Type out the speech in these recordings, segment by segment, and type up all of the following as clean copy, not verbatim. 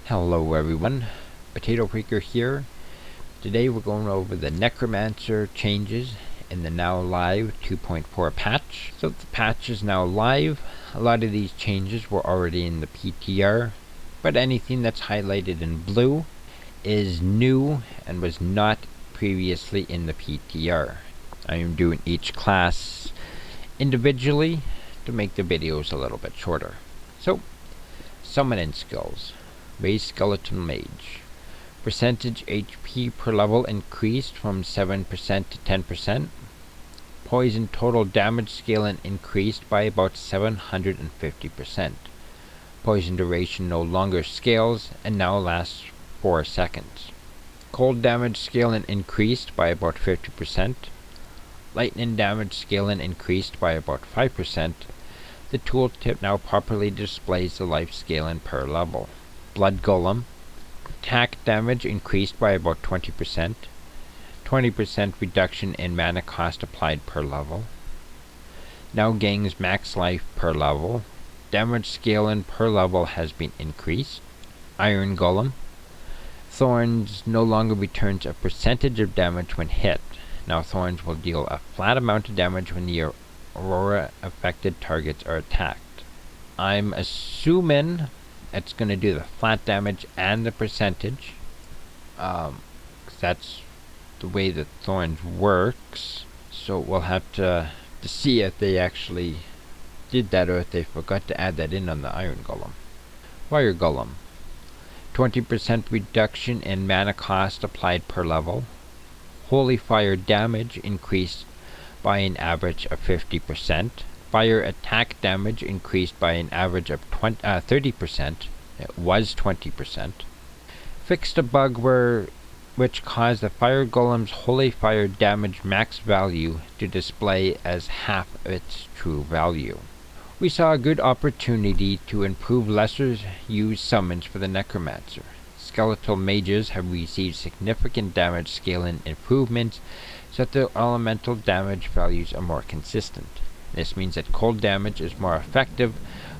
Hello everyone, Potato Freaker here. Today we're going over the Necromancer changes in the now live 2.4 patch. So the patch is now live. A lot of these changes were already in the PTR, but anything that's highlighted in blue is new and was not previously in the PTR. I am doing each class individually to make the videos a little bit shorter. So, summoning skills. Skeletal Mage. Percentage HP per level increased from 7% to 10%. Poison total damage scaling increased by about 750%. Poison duration no longer scales and now lasts 4 seconds. Cold damage scaling increased by about 50%. Lightning damage scaling increased by about 5%. The tooltip now properly displays the life scaling per level. Blood Golem. Attack damage increased by about 20%. 20% reduction in mana cost applied per level. Now gains max life per level. Damage scaling per level has been increased. Iron Golem. Thorns no longer returns a percentage of damage when hit. Now Thorns will deal a flat amount of damage when the Aurora affected targets are attacked. I'm assuming it's going to do the flat damage and the percentage. 'Cause that's the way that Thorns works. So we'll have to see if they actually did that or if they forgot to add that in on the Iron Golem. Fire Golem. 20% reduction in mana cost applied per level. Holy Fire damage increased by an average of 50%. Fire attack damage increased by an average of 30%. It was 20%. Fixed a bug which caused the Fire Golem's Holy Fire damage max value to display as half its true value. We saw a good opportunity to improve lesser used summons for the Necromancer. Skeletal Mages have received significant damage scaling improvements so that their elemental damage values are more consistent. This means that cold damage is more effective,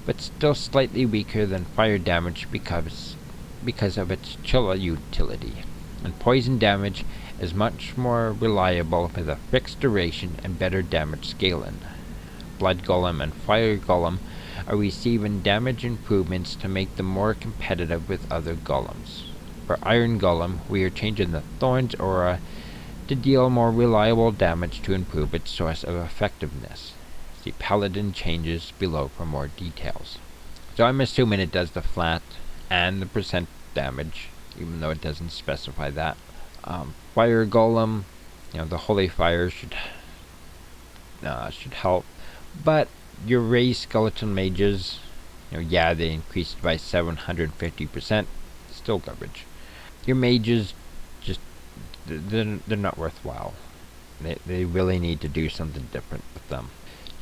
but still slightly weaker than fire damage because of its chill utility. And poison damage is much more reliable with a fixed duration and better damage scaling. Blood Golem and Fire Golem are receiving damage improvements to make them more competitive with other golems. For Iron Golem, we are changing the Thorns aura to deal more reliable damage to improve its source of effectiveness. See Paladin changes below for more details. So I'm assuming it does the flat and the percent damage, even though it doesn't specify that. Fire Golem, the Holy Fire should help, but your raised Skeletal Mages, they increased by 750%, still garbage. Your mages, they're not worthwhile. They really need to do something different with them.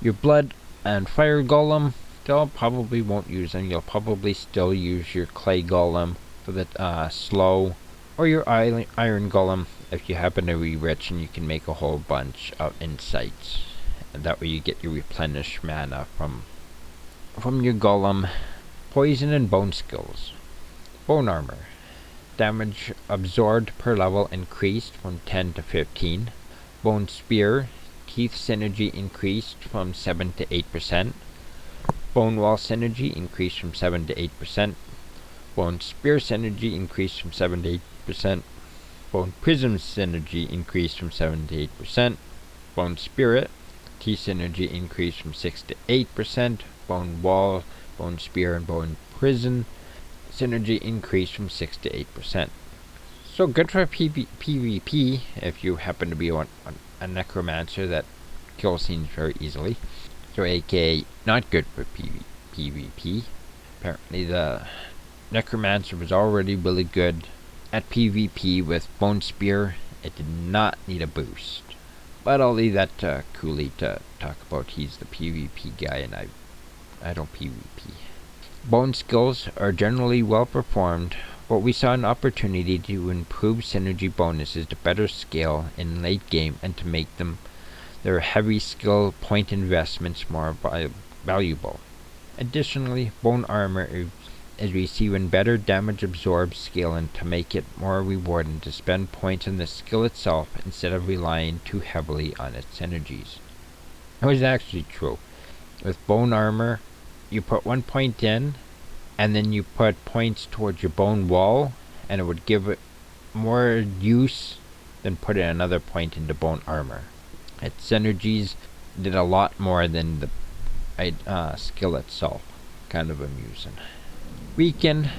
Your Blood and Fire Golem, still probably won't use them. You'll probably still use your Clay Golem for the slow, or your Iron Golem if you happen to be rich and you can make a whole bunch of insights. And that way you get your replenished mana from your Golem. Poison and Bone skills. Bone Armor. Damage absorbed per level increased from 10 to 15. Bone Spear. Teeth synergy increased from 7 to 8%. Bone Wall synergy increased from 7 to 8%. Bone Spear synergy increased from 7 to 8%. Bone Prism synergy increased from 7 to 8%. Bone Spirit. Teeth synergy increased from 6 to 8%. Bone Wall, Bone Spear, and Bone Prison synergy increased from 6 to 8%. So good for PvP if you happen to be on a Necromancer that kills scenes very easily. So aka not good for PvP. Apparently the Necromancer was already really good at PvP with Bone Spear. It did not need a boost. But I'll leave that to Cooley to talk about. He's the PvP guy and I don't PvP. Bone skills are generally well performed, but we saw an opportunity to improve synergy bonuses to better scale in late game and to make their heavy skill point investments more valuable. Additionally, bone armor as we see when better damage absorbs scaling to make it more rewarding to spend points on the skill itself instead of relying too heavily on its synergies. It was actually true. With bone armor, you put 1 point in, and then you put points towards your bone wall, and it would give it more use than putting another point into bone armor. Its synergies did a lot more than the skill itself. Kind of amusing. Weaken.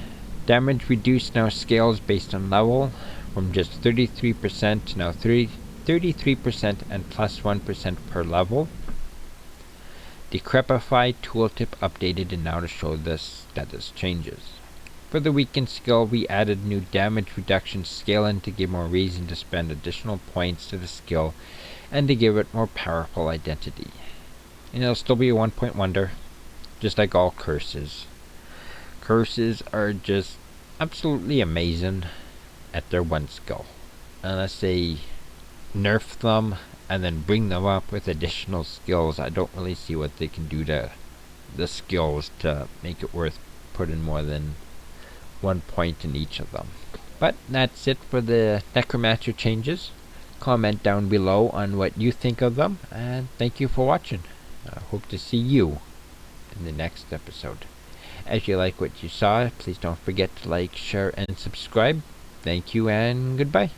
Damage reduced now scales based on level from just 33% to now 33% and plus 1% per level. Decrepify tooltip updated and now to show the status changes. For the weakened skill, we added new damage reduction scaling to give more reason to spend additional points to the skill and to give it more powerful identity. And it'll still be a 1 point wonder, just like all curses. Curses are just absolutely amazing at their one skill. Unless they nerf them and then bring them up with additional skills, I don't really see what they can do to the skills to make it worth putting more than 1 point in each of them. But that's it for the Necromancer changes. Comment down below on what you think of them, and thank you for watching. I hope to see you in the next episode. As you like what you saw, please don't forget to like, share, and subscribe. Thank you and goodbye.